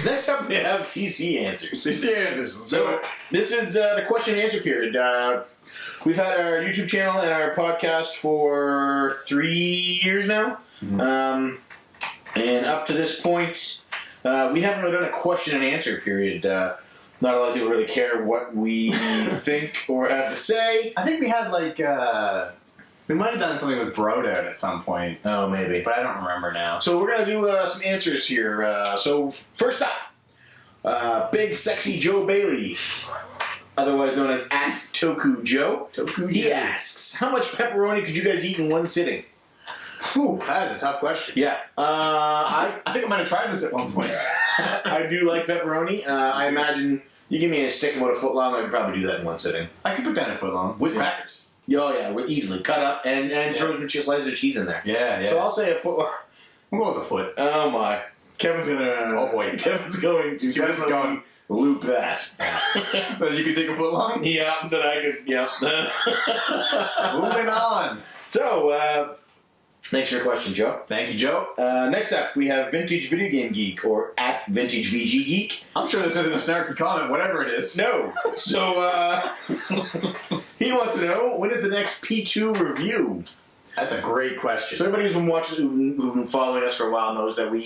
Next up, we have CC Answers. CC Answers. So, this is the question and answer period. We've had our YouTube channel and our podcast for 3 years now. Mm-hmm. And up to this point, we haven't really done a question and answer period. Not a lot of people really care what we think or have to say. I think we had we might have done something with Brodout at some point. Oh, maybe. But I don't remember now. So we're going to do some answers here. So first up, Big Sexy Joe Bailey, otherwise known as @Toku Joe. He asks, how much pepperoni could you guys eat in one sitting? Whew, that is a tough question. Yeah. I think I might have tried this at one point. I do like pepperoni. I imagine you give me a stick about a foot long, I could probably do that in one sitting. I could put that in a foot long. With crackers. Oh, yeah, easily. Cut up and throw some slices of cheese in there. Yeah, yeah. So I'll say a foot long. We'll go with a foot. Oh, my. Kevin's going to... Oh, boy. Kevin's going to... See where this is going. Loop that. So you could take a foot long? Yeah, that I could... Yeah. Moving on. So, thanks for your question, Joe. Thank you, Joe. Next up, we have Vintage Video Game Geek, or @VintageVGGeek. I'm sure this isn't a snarky comment, whatever it is. No. So, he wants to know, when is the next P2 review? That's a great question. So everybody who's been watching, who's been following us for a while knows that we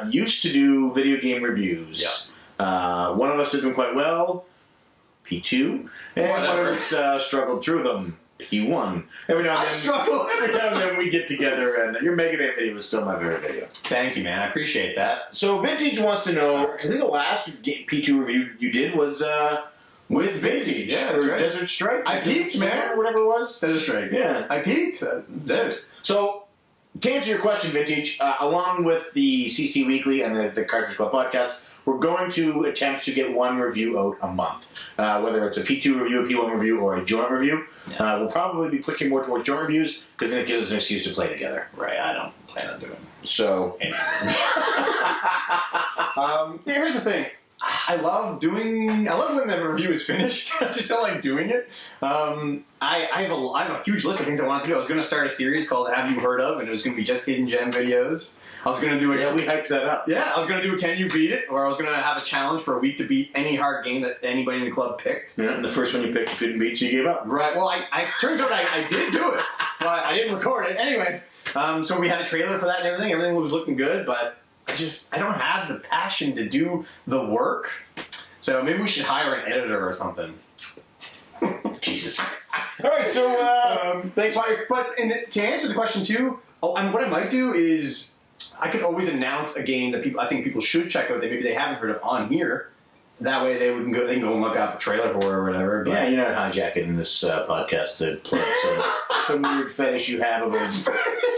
used to do video game reviews. Yeah. One of us did them quite well, P2, and one of us struggled through them, P1. Every now and then we get together, and your Mega Man video is still my favorite video. Thank you, man. I appreciate that. So Vintage wants to know, because I think the last P2 review you did was with Vintage. Yeah, that's right. Desert Strike. I peaked, man. Or whatever it was. Desert Strike. Yeah. I peaked. That's it. So, to answer your question, Vintage, along with the CC Weekly and the Cartridge Club podcast, we're going to attempt to get one review out a month. Whether it's a P2 review, a P1 review, or a joint review. We'll probably be pushing more towards joint reviews, because then it gives us an excuse to play together. Right, I don't plan on doing it. So... Here's the thing. I love when the review is finished. I just don't like doing it. I have a huge list of things I want to do. I was going to start a series called Have You Heard Of? And it was going to be just Hidden Gem videos. I was going to do it. Yeah, we hyped that up. Yeah, I was going to do a Can You Beat It? Or I was going to have a challenge for a week to beat any hard game that anybody in the club picked. Yeah, the first one you picked you couldn't beat, so you gave up. Right, well, I turns out I did do it, but I didn't record it. Anyway, so we had a trailer for that and everything. Everything was looking good, but I don't have the passion to do the work. So maybe we should hire an editor or something. Jesus Christ. All right, so thanks. But to answer the question too, what I might do is I could always announce a game that I think people should check out that maybe they haven't heard of on here. That way they can go and look up a trailer for it or whatever. But yeah, you're not hijacking this podcast to play some weird fetish you have about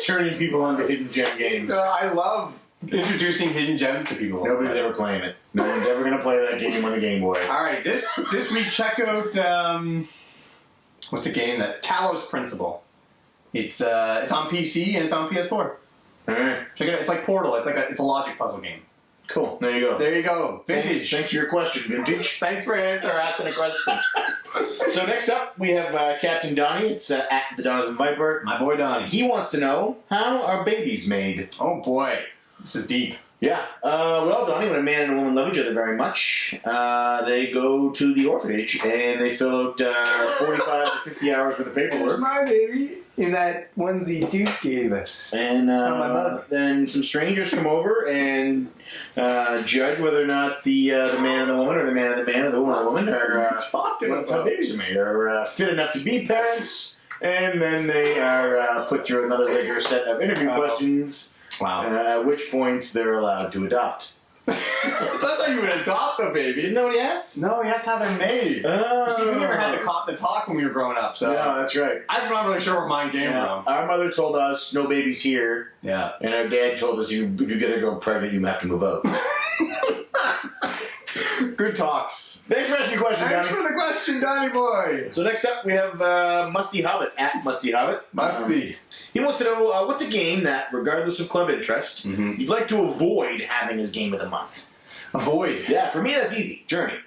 turning people on to hidden gem games. I love introducing hidden gems to people. Nobody's ever playing it. No one's ever going to play that game on the Game Boy. All right, this week check out what's a game that Talos Principle. It's on PC and it's on PS4. All right, check it out. It's like Portal. It's a logic puzzle game. Cool. There you go. There you go. Vintage. Thanks for your question, Vintage. Thanks for asking a question. So next up, we have Captain Donnie. It's @the Donovan Viper. My boy Donnie. He wants to know, how are babies made? Oh boy, this is deep. Yeah. Well, Donnie, when a man and a woman love each other very much, they go to the orphanage and they fill out 45 to 50 hours worth of paperwork. There's my baby in that onesie Duke gave us. And then some strangers come over and judge whether or not the man and the woman, or the man and the man, or the woman and the woman, are how babies are made, are fit enough to be parents. And then they are put through another rigorous set of interview questions. Wow. At which point they're allowed to adopt. That's how you would adopt a baby. Isn't that what he asked? No, he has to have them made. See, we never had the talk when we were growing up, so... No, that's right. I'm not really sure where mine came from. Our mother told us, no babies here. Yeah. And our dad told us, if you get a girl pregnant, you have to move out. Good talks. Thanks for asking your question, Thanks Donnie. for the question, Donnie boy. So next up, we have Musty Hobbit, @Musty Hobbit. Musty. He wants to know, what's a game that, regardless of club interest, you'd like to avoid having as game of the month? Avoid? Yeah, for me that's easy. Journey.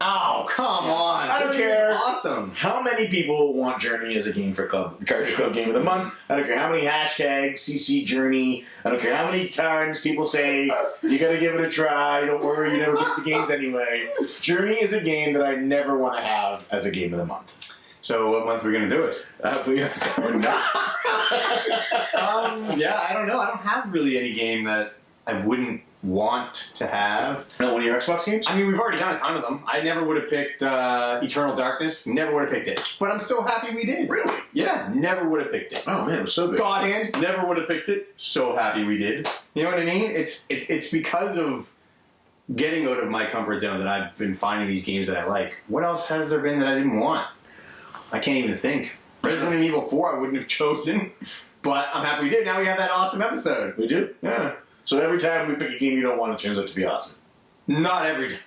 Oh, come on. I don't Journey is care. Awesome. How many people want Journey as a game for Cartridge Club Game of the Month? I don't care how many hashtags, CC Journey. I don't care how many times people say, you gotta give it a try, don't worry, you never pick the games anyway. Journey is a game that I never want to have as a Game of the Month. So what month are we going to do it? We're not. Yeah, I don't know. I don't have really any game that I wouldn't want to have. No, one of your Xbox games? I mean, we've already done a ton of them. I never would have picked Eternal Darkness. Never would have picked it. But I'm so happy we did. Really? Yeah, never would have picked it. Oh man, it was so good. God Hand, never would have picked it. So happy we did. You know what I mean? It's because of getting out of my comfort zone that I've been finding these games that I like. What else has there been that I didn't want? I can't even think. Resident Evil 4 I wouldn't have chosen, but I'm happy we did. Now we have that awesome episode. We do? Yeah. So every time we pick a game you don't want, it turns out to be awesome. Not every time.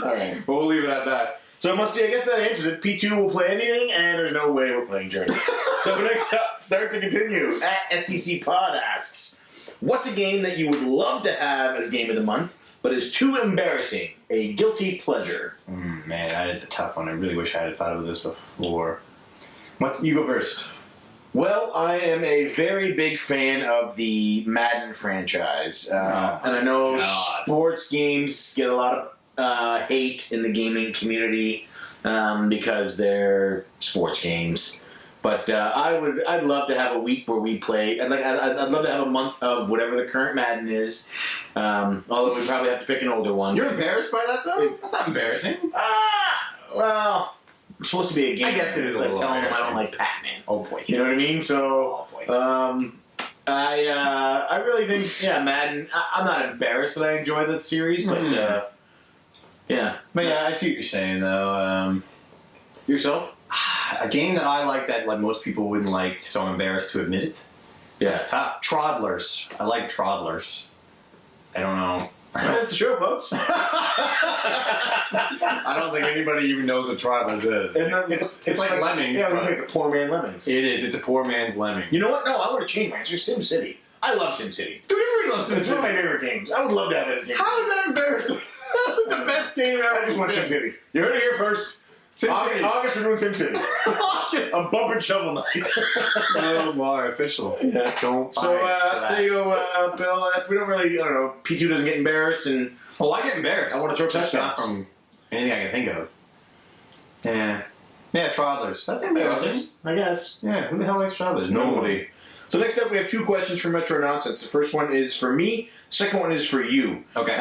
Alright. But we'll leave it at that. So I guess that answers it. P2 will play anything, and there's no way we're playing Journey. So next up, start to continue. At STC Pod asks, what's a game that you would love to have as Game of the Month, but is too embarrassing? A guilty pleasure. Man, that is a tough one. I really wish I had thought of this before. You go first. Well, I am a very big fan of the Madden franchise. And I know God. sports games get a lot of hate in the gaming community because they're sports games. But I'd love to have a week where we play. I'd love to have a month of whatever the current Madden is. Although we probably have to pick an older one. You're embarrassed by that, though? That's not embarrassing. Well, it's supposed to be a game. I guess it is It's a like little telling them I don't embarrassing. like Pac-Man. Oh, boy. You know what I mean? So, Oh, boy. I really think, Madden. I'm not embarrassed that I enjoy that series, but yeah. But yeah, I see what you're saying, though. Yourself? A game that I like that most people wouldn't like, so I'm embarrassed to admit it. Yeah. It's tough. Toddlers. I like Toddlers. I don't know. That's the show, folks. I don't think anybody even knows what Toddlers is. It's like Lemmings. Yeah, but it's a poor man Lemmings. it is. It's a poor man's Lemming. You know what? No, I want to change my answer. SimCity. I love SimCity. Dude, everybody loves It's one of my SimCity. favorite games. I would love to have it as a game. How is that embarrassing? That's the best game ever. I just want SimCity. You heard it here first. SimCity. August, we're doing SimCity. A bump and shovel night. Oh my, official. Yeah. Don't. So there you go, Bill. We don't really, I don't know. P2 doesn't get embarrassed, and Oh, I get embarrassed. I wanna throw Just not touchdowns. from anything I can think of. Yeah. Yeah, Toddlers. That's embarrassing. I guess. Yeah, who the hell likes Toddlers? Nobody. So next up, we have two questions from Metro Nonsense. The first one is for me. The second one is for you. Okay.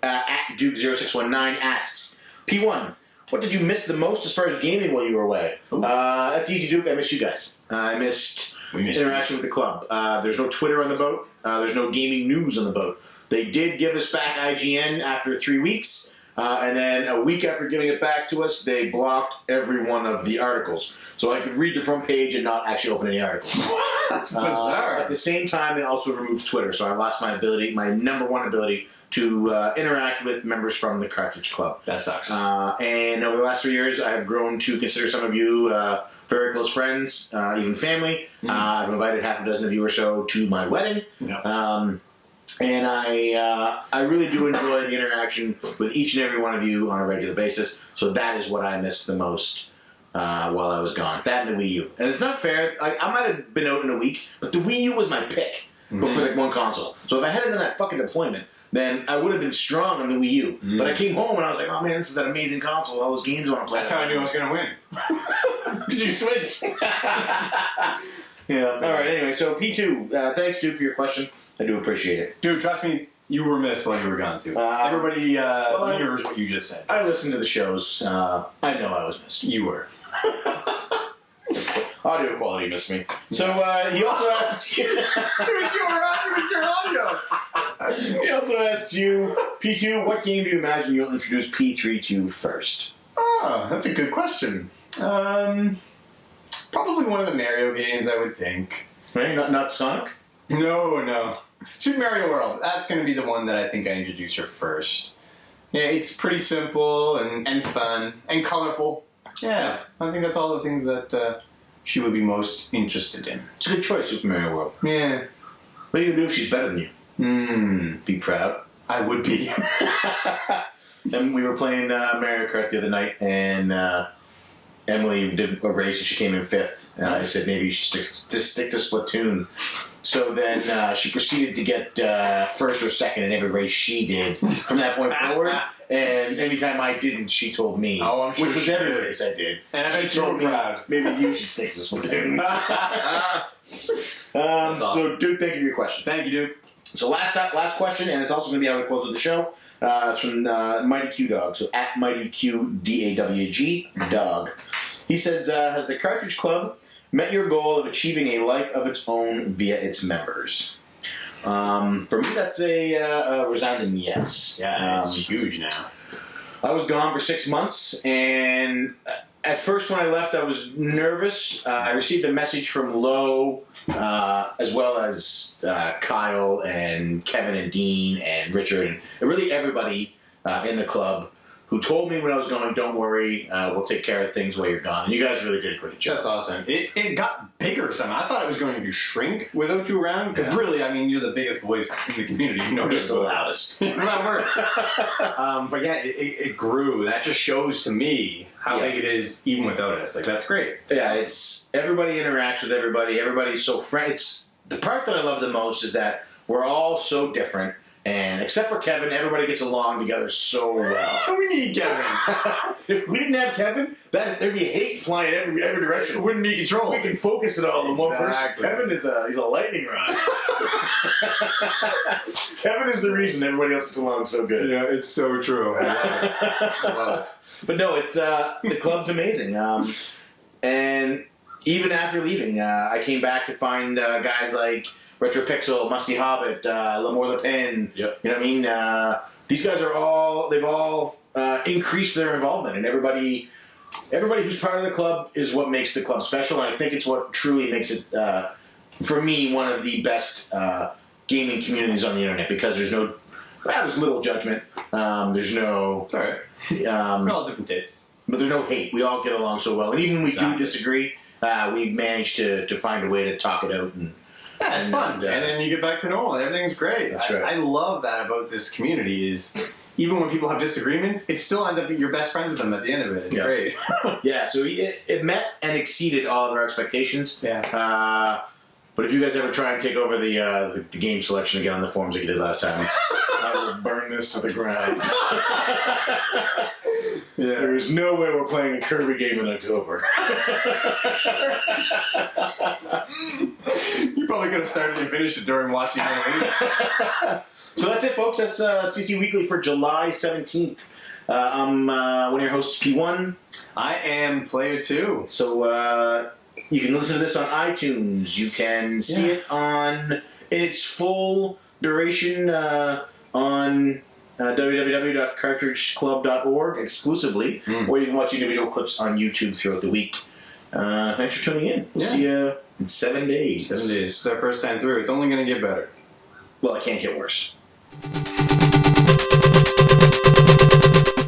At Duke0619 asks, P1, what did you miss the most as far as gaming while you were away? That's easy, Duke. I missed you guys. I missed We missed interaction with the club. There's no Twitter on the boat. There's no gaming news on the boat. They did give us back IGN after 3 weeks. And then a week after giving it back to us, they blocked every one of the articles. So I could read the front page and not actually open any articles. That's bizarre. At the same time, they also removed Twitter. So I lost my number one ability to interact with members from the Cartridge Club. That sucks. And over the last 3 years, I have grown to consider some of you very close friends, even family. I've invited half a dozen of you or so to my wedding. Yeah. And I really do enjoy the interaction with each and every one of you on a regular basis. So that is what I missed the most while I was gone. That and the Wii U. And it's not fair. I might have been out in a week, but the Wii U was my pick for like one console. So if I hadn't done that fucking deployment, then I would have been strong on the Wii U. But I came home and I was like, oh man, this is that amazing console. All those games I want to play. That's how I knew I was going to win. Because you switched. Yeah. All right. Anyway, so P2, thanks, Duke, for your question. I do appreciate it. Dude, trust me, you were missed while you were gone, too. Everybody mirrors what you just said. I listen to the shows. I know I was missed. You were. Audio quality missed me. So he also asked you. It was your audio. He also asked you, P2, what game do you imagine you'll introduce P3 to first? Oh, that's a good question. Probably one of the Mario games, I would think. Right? Not Sonic? No. Super Mario World. That's going to be the one that I think I introduce her first. Yeah, it's pretty simple and fun and colorful. Yeah, I think that's all the things that she would be most interested in. It's a good choice, Super Mario World. Yeah. What are you going to do if she's better than you? Hmm. Be proud. I would be. And we were playing Mario Kart the other night, and Emily did a race, and she came in 5th. And I said, maybe you should stick to Splatoon. So then she proceeded to get first or second in every race she did from that point forward. And anytime I didn't, she told me. Oh, I'm sure which was she every did. race I did. And I bet She you told were me, proud. maybe you should stick to Splatoon. awesome. So, Duke, thank you for your question. Thank you, Duke. So last question, and it's also going to be how we close with the show. It's from Mighty Q Dog. So at Mighty Q DAWG Dog. He says, has the Cartridge Club met your goal of achieving a life of its own via its members? For me, that's a resounding yes. Yeah, it's huge now. I was gone for 6 months, and at first when I left, I was nervous. I received a message from Lo, as well as Kyle and Kevin and Dean and Richard, and really everybody in the club who told me when I was going, don't worry, we'll take care of things while you're gone. And you guys really did a great job. That's awesome. It got bigger somehow. I thought it was going to shrink without you around, because really, I mean, you're the biggest voice in the community. You know, I'm just the loudest. Well, that works. But yeah, it grew. That just shows to me how big it is even without us. Like, that's great. Yeah, it's everybody interacts with everybody. Everybody's so friendly. It's the part that I love the most is that we're all so different, and except for Kevin, everybody gets along together so well. We need Kevin. If we didn't have Kevin, there'd be hate flying every direction. It wouldn't be control. We can focus it all in one person. Exactly. Kevin is he's a lightning rod. Kevin is the reason everybody else gets along so good. Yeah, it's so true. I love it. I love it. But no, it's the club's amazing. And even after leaving, I came back to find guys like RetroPixel, Musty Hobbit, L'Amour Le Pen. Yep. You know what I mean? These guys they've all increased their involvement, and everybody who's part of the club is what makes the club special, and I think it's what truly makes it, for me, one of the best gaming communities on the internet, because there's little judgment. There's no... It's all right. We're all different tastes. But there's no hate. We all get along so well. And even when we do disagree, we manage to find a way to talk it out. Yeah, it's fun. And then you get back to normal and everything's great. That's right. I love that about this community is even when people have disagreements, it still ends up being your best friend with them at the end of it. It's great. Yeah, so it met and exceeded all of our expectations. Yeah. But if you guys ever try and take over the game selection again on the forums like you did last time, I will burn this to the ground. Yeah. There is no way we're playing a Kirby game in October. You probably could have started and finished it during watching it. So that's it, folks. That's CC Weekly for July 17th. I'm one of your hosts, P1. I am Player 2. So you can listen to this on iTunes. You can see it in its full duration on www.cartridgeclub.org exclusively, or you can watch individual clips on YouTube throughout the week. Thanks for tuning in. We'll see you in 7 days. 7 days. It's our first time through. It's only going to get better. Well, it can't get worse.